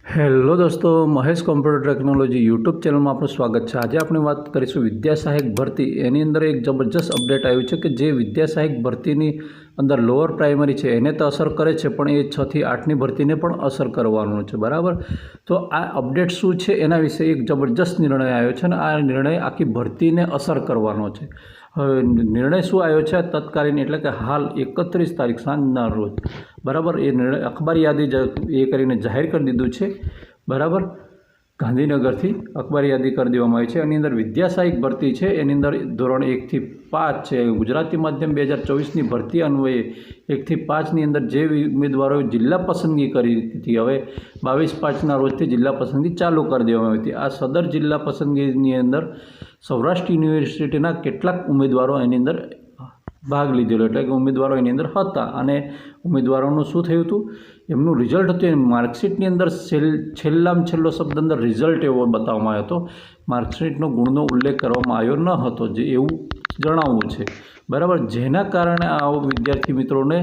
Hello દોસ્તો, Mahesh computer technology YouTube ચેનલમાં આપણું સ્વાગત છે। આજે આપણે વાત કરીશું વિદ્યા સહાયક ભરતી। એની અંદર એક જબરજસ્ત અપડેટ આવ્યું છે કે જે વિદ્યા સહાયક ભરતીની અંદર લોઅર પ્રાઇમરી છે એને તો અસર કરે છે, પણ એ 6 થી 8ની ભરતીને પણ અસર કરવાનું છે, બરાબર। તો આ અપડેટ શું છે એના વિશે એક જબરજસ્ત નિર્ણય આવ્યો છે અને આ નિર્ણય આખી ભરતીને અસર કરવાનો છે। હવે નિર્ણય શું આવ્યો છે તત્કાલીન, એટલે કે હાલ 31 તારીખ સાંજના રોજ, બરાબર। એ નિર્ણય અખબાર યાદી એ કરીને જાહેર કરી દીધું છે, બરાબર। ગાંધીનગરથી અખબાર યાદી કરી દેવામાં આવી છે। એની અંદર વિદ્યા સહાયક ભરતી છે, એની અંદર ધોરણ 1 થી 5 છે। ગુજરાતી માધ્યમ 2024ની ભરતી અન્વયે 1 થી 5ની અંદર જે ઉમેદવારોએ જિલ્લા પસંદગી કરી હતી, હવે 22/5ના રોજથી જિલ્લા પસંદગી ચાલુ કરી દેવામાં આવી હતી। આ સદર જિલ્લા પસંદગીની અંદર સૌરાષ્ટ્ર યુનિવર્સિટીના કેટલાક ઉમેદવારો એની અંદર ભાગ લીધેલો, એટલે કે ઉમેદવારો એની અંદર હતા અને ઉમેદવારોનું શું થયું હતું, એમનું રિઝલ્ટ હતું, માર્કશીટની અંદર છેલ્લામાં છેલ્લો શબ્દ અંદર રિઝલ્ટ એવો બતાવવામાં આવ્યો હતો, માર્કશીટનો ગુણનો ઉલ્લેખ કરવામાં આવ્યો ન હતો, જે એવું જણાવવું છે, બરાબર। જેના કારણે આ વિદ્યાર્થી મિત્રોને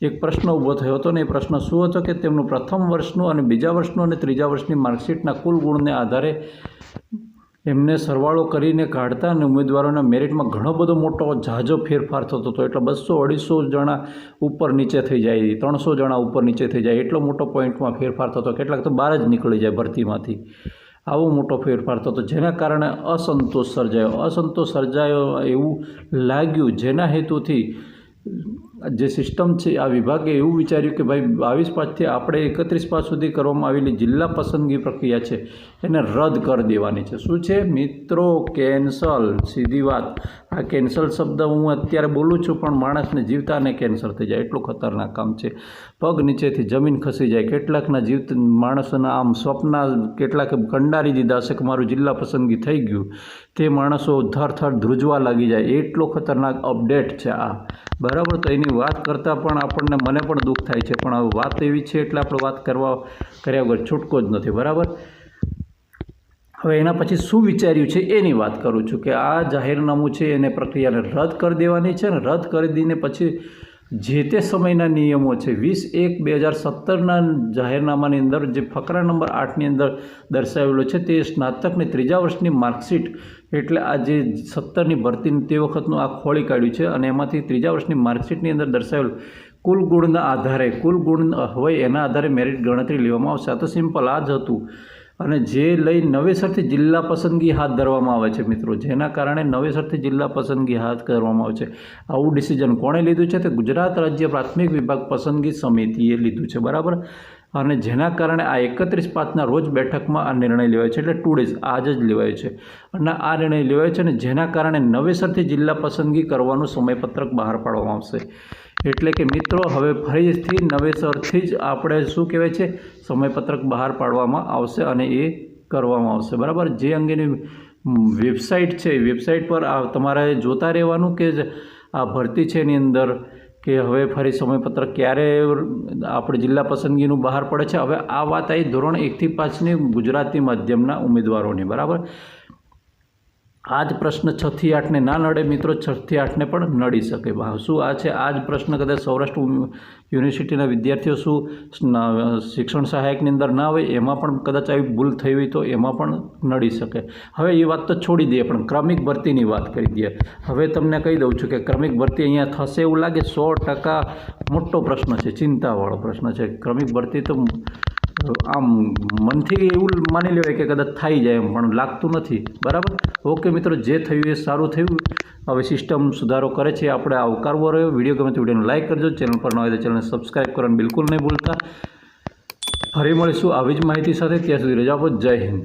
એક પ્રશ્ન ઊભો થયો હતો ને એ પ્રશ્ન શું હતો કે તેમનું પ્રથમ વર્ષનું અને બીજા વર્ષનું અને ત્રીજા વર્ષની માર્કશીટના કુલ ગુણને આધારે એમને સરવાળો કરીને કાઢતા અને ઉમેદવારોના મેરિટમાં ઘણો બધો મોટો ઝાઝો ફેરફાર થતો હતો, એટલે 200-250 જણા ઉપર નીચે થઈ જાય, 300 જણા ઉપર નીચે થઈ જાય, એટલો મોટો પોઈન્ટમાં ફેરફાર થતો, કેટલાક તો બહાર જ નીકળી જાય ભરતીમાંથી, આવો મોટો ફેરફાર થતો, જેના કારણે અસંતોષ સર્જાયો એવું લાગ્યું, જેના હેતુથી જે સિસ્ટમ છે આ વિભાગે એવું વિચાર્યું કે ભાઈ 22/5થી આપણે 31/5 સુધી કરવામાં આવેલી જિલ્લા પસંદગી પ્રક્રિયા છે એને રદ કરી દેવાની છે। શું છે મિત્રો? કેન્સલ, સીધી વાત। આ કેન્સલ શબ્દ હું અત્યારે બોલું છું, પણ માણસને જીવતાને કેન્સર થઈ જાય, એટલું ખતરનાક કામ છે। પગ નીચેથી જમીન ખસી જાય, કેટલાકના જીવતા માણસોના આમ સ્વપ્ના કેટલાકે કંડારી દીધા હશે કે મારું જિલ્લા પસંદગી થઈ ગયું, તે માણસો થર ધ્રુજવા લાગી જાય, એટલો ખતરનાક અપડેટ છે આ, બરાબર। તો એની વાત કરતાં પણ મને પણ દુઃખ થાય છે, પણ હવે વાત એવી છે એટલે આપણે વાત કર્યા વગર છૂટકો જ નથી, બરાબર। હવે એના પછી શું વિચાર્યું છે એની વાત કરું છું કે આ જાહેરનામું છે એને પ્રક્રિયાને રદ કરી દેવાની છે, અને રદ કરી દઈને પછી જે તે સમયના નિયમો છે 20/1/2017ના જાહેરનામાની અંદર જે ફકરા નંબર 8ની અંદર દર્શાવેલો છે તે સ્નાતકની ત્રીજા વર્ષની માર્કશીટ, એટલે આ જે 17ની ભરતી તે વખતનું આ ખોળી કાઢ્યું છે અને એમાંથી ત્રીજા વર્ષની માર્કશીટની અંદર દર્શાવેલું કુલ ગુણના આધારે, કુલ ગુણ હોય એના આધારે મેરિટ ગણતરી લેવામાં આવશે। આ તો સિમ્પલ આ જ હતું, અને જે લઈ નવેસરથી જિલ્લા પસંદગી હાથ ધરવામાં આવે છે મિત્રો, જેના કારણે નવેસરથી જિલ્લા પસંદગી હાથ ધરવામાં આવે છે। આવું ડિસિઝન કોણે લીધું છે? તો ગુજરાત રાજ્ય પ્રાથમિક વિભાગ પસંદગી સમિતિએ લીધું છે, બરાબર। અને જેના કારણે આ 31/5ના રોજ બેઠકમાં આ નિર્ણય લેવાયો છે, એટલે 2 days આજ જ લેવાયો છે અને આ નિર્ણય લેવાયો છે, અને જેના કારણે નવેસરથી જિલ્લા પસંદગી કરવાનું સમયપત્રક બહાર પાડવામાં આવશે। એટલે કે મિત્રો હવે ફરીથી નવેસરથી જ આપણે શું કહેવાય છે સમયપત્રક બહાર પાડવામાં આવશે અને એ કરવામાં આવશે, બરાબર। જે અંગેની વેબસાઇટ છે એ વેબસાઇટ પર તમારે જોતા રહેવાનું કે આ ભરતી છે એની અંદર કે હવે ફરી સમયપત્રક ક્યારે આપણે જિલ્લા પસંદગીનું બહાર પડે છે। હવે આ વાત આવી ધોરણ 1 થી 5ની ગુજરાતી માધ્યમના ઉમેદવારોની, બરાબર। આ જ પ્રશ્ન 6 થી 8ને ના નડે મિત્રો, 6 થી 8ને પણ નડી શકે। શું આ છે આ જ પ્રશ્ન કદાચ સૌરાષ્ટ્ર યુનિવર્સિટીના વિદ્યાર્થીઓ શું શિક્ષણ સહાયકની અંદર ના હોય, એમાં પણ કદાચ આવી ભૂલ થઈ હોય તો એમાં પણ નડી શકે। હવે એ વાત તો છોડી દઈએ, પણ ક્રમિક ભરતીની વાત કરી દઈએ। હવે તમને કહી દઉં છું કે ક્રમિક ભરતી અહીંયા થશે એવું લાગે 100% મોટો પ્રશ્ન છે, ચિંતાવાળો પ્રશ્ન છે। ક્રમિક ભરતી તો આમ મનથી એવું માની લેવાય કે કદાચ થઈ જાય એમ, પણ લાગતું નથી, બરાબર। ઓકે મિત્રો, જે થયું એ સારું થયું। હવે સિસ્ટમ સુધારો કરે છે, આપણે આવકારવો રહ્યો। વિડીયો ગમે તો વિડીયોને લાઇક કરજો, ચેનલ પર ન હોય તો ચેનલને સબસ્ક્રાઈબ કરવાનું બિલકુલ નહીં ભૂલતા। ફરી મળીશું આવી જ માહિતી સાથે, ત્યાં સુધી રજા આપો। જય હિન્દ।